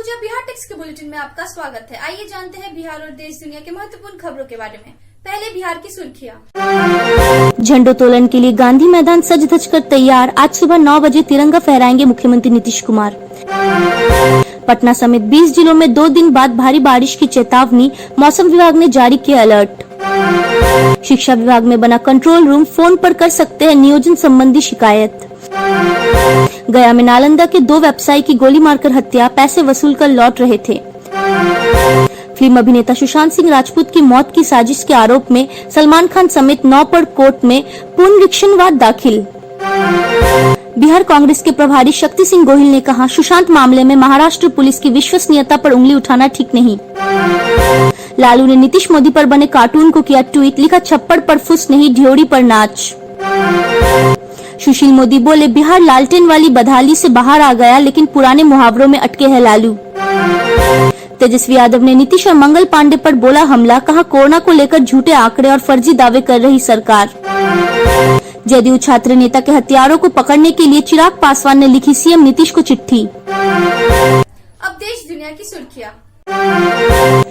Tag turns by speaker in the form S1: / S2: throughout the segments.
S1: नमस्कार, बिहार टेक्स के बुलेटिन में आपका स्वागत है। आइए जानते हैं बिहार और देश दुनिया के महत्वपूर्ण खबरों के बारे में। पहले बिहार की सुर्खियां।
S2: झंडोत्तोलन के लिए गांधी मैदान सज धज कर तैयार। आज सुबह 9 बजे तिरंगा फहराएंगे मुख्यमंत्री नीतीश कुमार। पटना समेत 20 जिलों में 2 दिन बाद भारी बारिश की चेतावनी, मौसम विभाग ने जारी किया अलर्ट। शिक्षा विभाग में बना कंट्रोल रूम, फोन पर कर सकते हैं नियोजन संबंधी शिकायत। गया में नालंदा के 2 व्यवसायी की गोली मारकर हत्या, पैसे वसूल कर लौट रहे थे। फिल्म अभिनेता सुशांत सिंह राजपूत की मौत की साजिश के आरोप में सलमान खान समेत 9 पर कोर्ट में पुनरीक्षणवाद दाखिल। बिहार कांग्रेस के प्रभारी शक्ति सिंह गोहिल ने कहा, सुशांत मामले में महाराष्ट्र पुलिस की विश्वसनीयता पर उंगली उठाना ठीक नहीं। लालू ने नीतीश मोदी पर बने कार्टून को किया ट्वीट, लिखा छप्पड़ पर फुस नहीं ढियोड़ी पर नाच। सुशील मोदी बोले, बिहार लालटेन वाली बदहाली से बाहर आ गया, लेकिन पुराने मुहावरों में अटके हैं लालू। तेजस्वी यादव ने नीतीश और मंगल पांडे पर बोला हमला, कहा कोरोना को लेकर झूठे आंकड़े और फर्जी दावे कर रही सरकार। जदयू छात्र नेता के हत्यारों को पकड़ने के लिए चिराग पासवान ने लिखी सीएम नीतीश को चिट्ठी।
S3: अब देश दुनिया की सुर्खियां।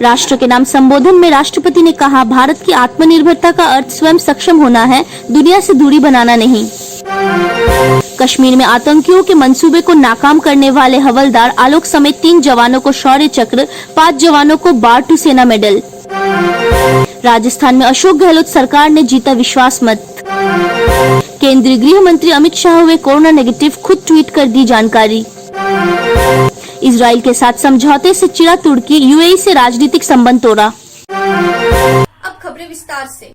S2: राष्ट्र के नाम संबोधन में राष्ट्रपति ने कहा, भारत की आत्मनिर्भरता का अर्थ स्वयं सक्षम होना है, दुनिया से दूरी बनाना नहीं। कश्मीर में आतंकियों के मंसूबे को नाकाम करने वाले हवलदार आलोक समेत 3 जवानों को शौर्य चक्र, 5 जवानों को बार टू सेना मेडल। राजस्थान में अशोक गहलोत सरकार ने जीता विश्वास मत। केंद्रीय गृह मंत्री अमित शाह हुए कोरोना नेगेटिव, खुद ट्वीट कर दी जानकारी। इजराइल के साथ समझौते से चिरा तुर्की, यूएई से राजनीतिक संबंध तोड़ा।
S3: अब खबरें विस्तार से।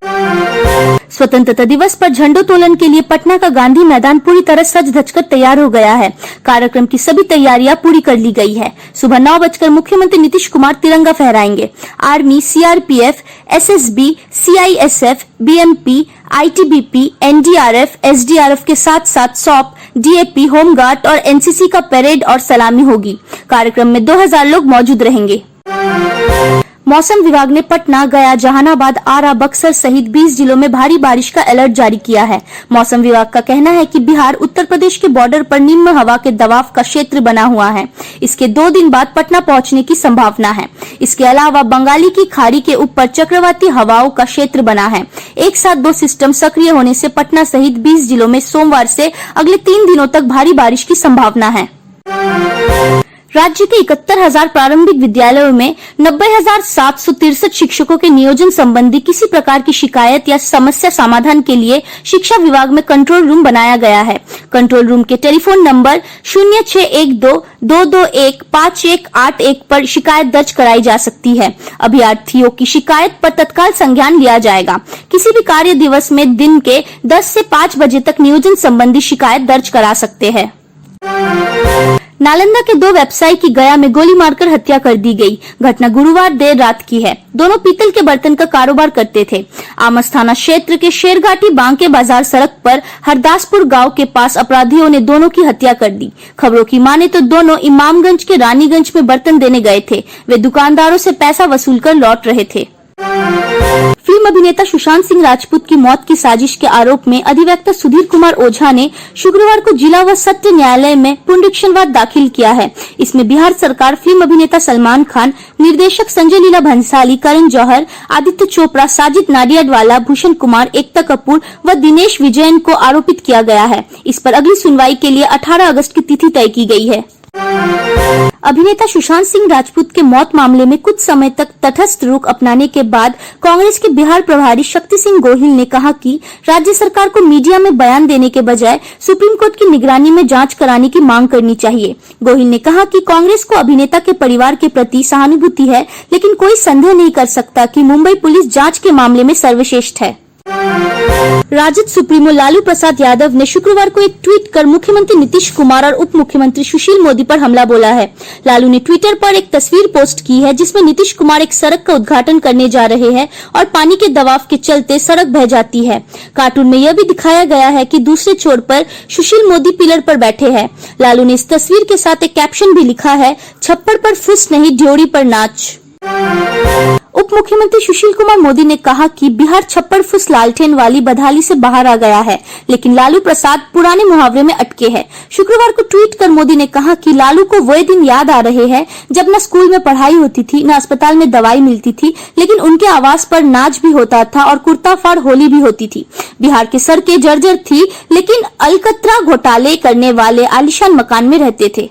S2: स्वतंत्रता दिवस पर झंडोत्तोलन के लिए पटना का गांधी मैदान पूरी तरह सज धज कर तैयार हो गया है। कार्यक्रम की सभी तैयारियां पूरी कर ली गई है। सुबह 9 बजकर मुख्यमंत्री नीतीश कुमार तिरंगा फहराएंगे। Army, CRPF, SSB, CISF, BMP, ITBP, NDRF, SDRF के साथ साथ सॉप, डीएपी, होमगार्ड और एनसीसी का परेड और सलामी होगी। कार्यक्रम में 2000 लोग मौजूद रहेंगे। मौसम विभाग ने पटना, गया, जहानाबाद, आरा, बक्सर सहित 20 जिलों में भारी बारिश का अलर्ट जारी किया है। मौसम विभाग का कहना है कि बिहार उत्तर प्रदेश के बॉर्डर पर निम्न हवा के दबाव का क्षेत्र बना हुआ है। इसके 2 दिन बाद पटना पहुंचने की संभावना है। इसके अलावा बंगाली की खाड़ी के ऊपर चक्रवाती हवाओं का क्षेत्र बना है। एक साथ 2 सिस्टम सक्रिय होने से पटना सहित 20 जिलों में सोमवार से अगले 3 दिनों तक भारी बारिश की संभावना है। राज्य के 71,000 प्रारंभिक विद्यालयों में 90,763 शिक्षकों के नियोजन संबंधी किसी प्रकार की शिकायत या समस्या समाधान के लिए शिक्षा विभाग में कंट्रोल रूम बनाया गया है। कंट्रोल रूम के टेलीफोन नंबर 0612-221-5181 पर शिकायत दर्ज कराई जा सकती है। अभ्यर्थियों की शिकायत पर तत्काल संज्ञान लिया जाएगा। किसी भी कार्य दिवस में दिन के 10 से 5 बजे तक नियोजन संबंधी शिकायत दर्ज करा सकते हैं। नालंदा के 2 व्यवसायी की गया में गोली मारकर हत्या कर दी गई। घटना गुरुवार देर रात की है। दोनों पीतल के बर्तन का कारोबार करते थे। आमस थाना क्षेत्र के शेरघाटी बांके बाजार सड़क पर हरदासपुर गांव के पास अपराधियों ने दोनों की हत्या कर दी। खबरों की माने तो दोनों इमामगंज के रानीगंज में बर्तन देने गए थे। वे दुकानदारों से पैसा वसूल कर लौट रहे थे। फिल्म अभिनेता सुशांत सिंह राजपूत की मौत की साजिश के आरोप में अधिवक्ता सुधीर कुमार ओझा ने शुक्रवार को जिला व सत्र न्यायालय में पुनरीक्षणवाद दाखिल किया है। इसमें बिहार सरकार फिल्म अभिनेता सलमान खान, निर्देशक संजय लीला भंसाली, करण जौहर, आदित्य चोपड़ा, साजिद नाडियाडवाला, भूषण कुमार, एकता कपूर व दिनेश विजयन को आरोपित किया गया है। इस पर अगली सुनवाई के लिए 18 अगस्त की तिथि तय की गई है। अभिनेता सुशांत सिंह राजपूत के मौत मामले में कुछ समय तक तटस्थ रुख अपनाने के बाद कांग्रेस के बिहार प्रभारी शक्ति सिंह गोहिल ने कहा कि राज्य सरकार को मीडिया में बयान देने के बजाय सुप्रीम कोर्ट की निगरानी में जांच कराने की मांग करनी चाहिए। गोहिल ने कहा कि कांग्रेस को अभिनेता के परिवार के प्रति सहानुभूति है, लेकिन कोई संदेह नहीं कर सकता कि मुंबई पुलिस जांच के मामले में सर्वश्रेष्ठ है। राजद सुप्रीमो लालू प्रसाद यादव ने शुक्रवार को एक ट्वीट कर मुख्यमंत्री नीतीश कुमार और उप मुख्यमंत्री सुशील मोदी पर हमला बोला है। लालू ने ट्विटर पर एक तस्वीर पोस्ट की है जिसमें नीतीश कुमार एक सड़क का उद्घाटन करने जा रहे हैं और पानी के दबाव के चलते सड़क बह जाती है। कार्टून में यह भी दिखाया गया है कि दूसरे छोर पर सुशील मोदी पिलर पर बैठे हैं। लालू ने इस तस्वीर के साथ एक कैप्शन भी लिखा है, छप्पड़ पर फुस नहीं ढियोड़ी पर नाच। उप उप मुख्यमंत्री सुशील कुमार मोदी ने कहा कि बिहार छप्पड़ फुस लालटेन वाली बदहाली से बाहर आ गया है, लेकिन लालू प्रसाद पुराने मुहावरे में अटके हैं। शुक्रवार को ट्वीट कर मोदी ने कहा कि लालू को वह दिन याद आ रहे हैं जब न स्कूल में पढ़ाई होती थी, न अस्पताल में दवाई मिलती थी, लेकिन उनके आवास पर नाच भी होता था और कुर्ता फाड़ होली भी होती थी। बिहार की सड़कें जर्जर थी, लेकिन अलकतरा घोटाले करने वाले आलीशान मकान में रहते थे।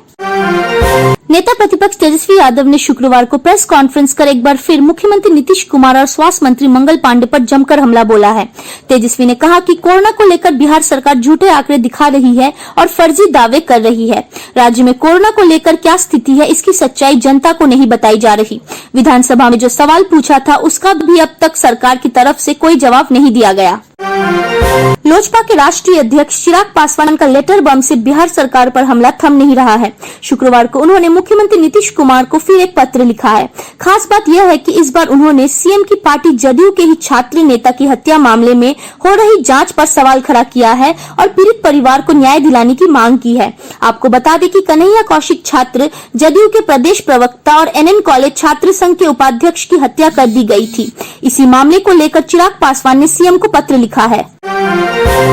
S2: नेता प्रतिपक्ष तेजस्वी यादव ने शुक्रवार को प्रेस कॉन्फ्रेंस कर एक बार फिर मुख्यमंत्री नीतीश कुमार और स्वास्थ्य मंत्री मंगल पांडे पर जमकर हमला बोला है। तेजस्वी ने कहा कि कोरोना को लेकर बिहार सरकार झूठे आंकड़े दिखा रही है और फर्जी दावे कर रही है। राज्य में कोरोना को लेकर क्या स्थिति है, इसकी सच्चाई जनता को नहीं बताई जा रही। विधानसभा में जो सवाल पूछा था उसका भी अब तक सरकार की तरफ से कोई जवाब नहीं दिया गया। लोजपा के राष्ट्रीय अध्यक्ष चिराग पासवान का लेटर बम से बिहार सरकार पर हमला थम नहीं रहा है। शुक्रवार को उन्होंने मुख्यमंत्री नीतीश कुमार को फिर एक पत्र लिखा है। खास बात यह है कि इस बार उन्होंने सीएम की पार्टी जदयू के ही छात्र नेता की हत्या मामले में हो रही जांच पर सवाल खड़ा किया है और पीड़ित परिवार को न्याय दिलाने की मांग की है। आपको बता दें कि कन्हैया कौशिक छात्र जदयू के प्रदेश प्रवक्ता और एनएन कॉलेज छात्र संघ के उपाध्यक्ष की हत्या कर दी गई थी। इसी मामले को लेकर चिराग पासवान ने सीएम को पत्र लिखा है।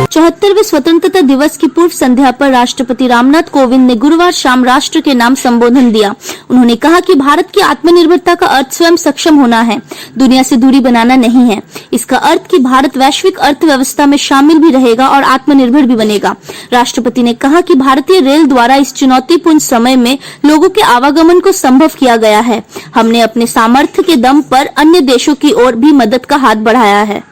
S2: 74वें स्वतंत्रता दिवस की पूर्व संध्या पर राष्ट्रपति रामनाथ कोविंद ने गुरुवार शाम राष्ट्र के नाम संबोधन दिया। उन्होंने कहा कि भारत की आत्मनिर्भरता का अर्थ स्वयं सक्षम होना है, दुनिया से दूरी बनाना नहीं है। इसका अर्थ कि भारत वैश्विक अर्थव्यवस्था में शामिल भी रहेगा और आत्मनिर्भर भी बनेगा। राष्ट्रपति ने कहा कि भारतीय रेल द्वारा इस चुनौतीपूर्ण समय में लोगों के आवागमन को संभव किया गया है। हमने अपने सामर्थ्य के दम पर अन्य देशों की ओर भी मदद का हाथ बढ़ाया है।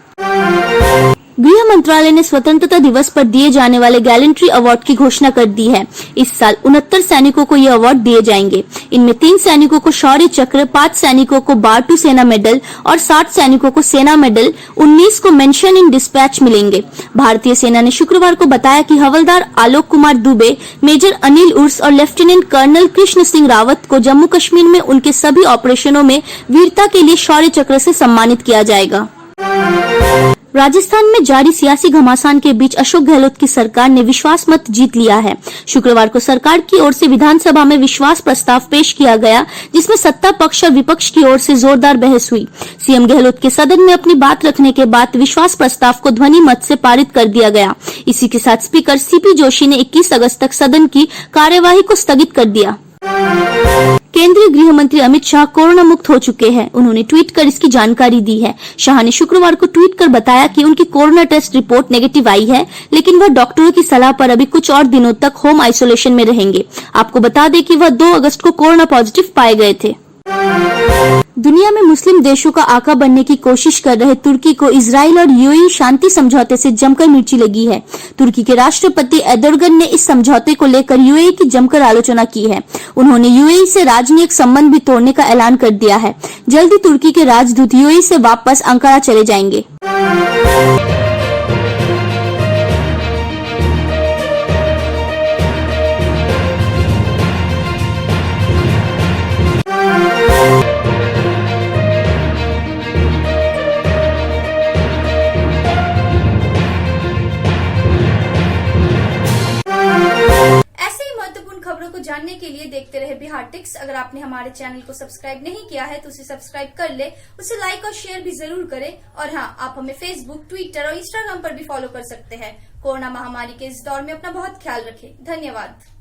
S2: गृह मंत्रालय ने स्वतंत्रता दिवस पर दिए जाने वाले गैलेंट्री अवार्ड की घोषणा कर दी है। इस साल 69 सैनिकों को ये अवार्ड दिए जाएंगे। इनमें 3 सैनिकों को शौर्य चक्र, 5 सैनिकों को बारटू सेना मेडल और 60 सैनिकों को सेना मेडल, 19 को मेंशन इन डिस्पैच मिलेंगे। भारतीय सेना ने शुक्रवार को बताया कि हवलदार आलोक कुमार दुबे, मेजर अनिल उर्स और लेफ्टिनेंट कर्नल कृष्ण सिंह रावत को जम्मू कश्मीर में उनके सभी ऑपरेशनों में वीरता के लिए शौर्य चक्र से सम्मानित किया जाएगा। राजस्थान में जारी सियासी घमासान के बीच अशोक गहलोत की सरकार ने विश्वास मत जीत लिया है। शुक्रवार को सरकार की ओर से विधानसभा में विश्वास प्रस्ताव पेश किया गया, जिसमें सत्ता पक्ष और विपक्ष की ओर से जोरदार बहस हुई। सीएम गहलोत के सदन में अपनी बात रखने के बाद विश्वास प्रस्ताव को ध्वनि मत से पारित कर दिया गया। इसी के साथ स्पीकर सीपी जोशी ने 21 अगस्त तक सदन की कार्यवाही को स्थगित कर दिया। केंद्रीय गृह मंत्री अमित शाह कोरोना मुक्त हो चुके हैं। उन्होंने ट्वीट कर इसकी जानकारी दी है। शाह ने शुक्रवार को ट्वीट कर बताया कि उनकी कोरोना टेस्ट रिपोर्ट नेगेटिव आई है, लेकिन वह डॉक्टरों की सलाह पर अभी कुछ और दिनों तक होम आइसोलेशन में रहेंगे। आपको बता दें कि वह 2 अगस्त को कोरोना पॉजिटिव पाए गए थे। दुनिया में मुस्लिम देशों का आका बनने की कोशिश कर रहे तुर्की को इजराइल और यूएई शांति समझौते से जमकर मिर्ची लगी है। तुर्की के राष्ट्रपति एर्दोगन ने इस समझौते को लेकर यूएई की जमकर आलोचना की है। उन्होंने यूएई से राजनयिक संबंध भी तोड़ने का ऐलान कर दिया है। जल्द ही तुर्की के राजदूत यूएई से वापस अंकारा चले जाएंगे।
S1: खबरों को जानने के लिए देखते रहे बिहार टिक्स। अगर आपने हमारे चैनल को सब्सक्राइब नहीं किया है तो उसे सब्सक्राइब कर ले, उसे लाइक और शेयर भी जरूर करें। और हाँ, आप हमें फेसबुक, ट्विटर और इंस्टाग्राम पर भी फॉलो कर सकते हैं। कोरोना महामारी के इस दौर में अपना बहुत ख्याल रखें। धन्यवाद।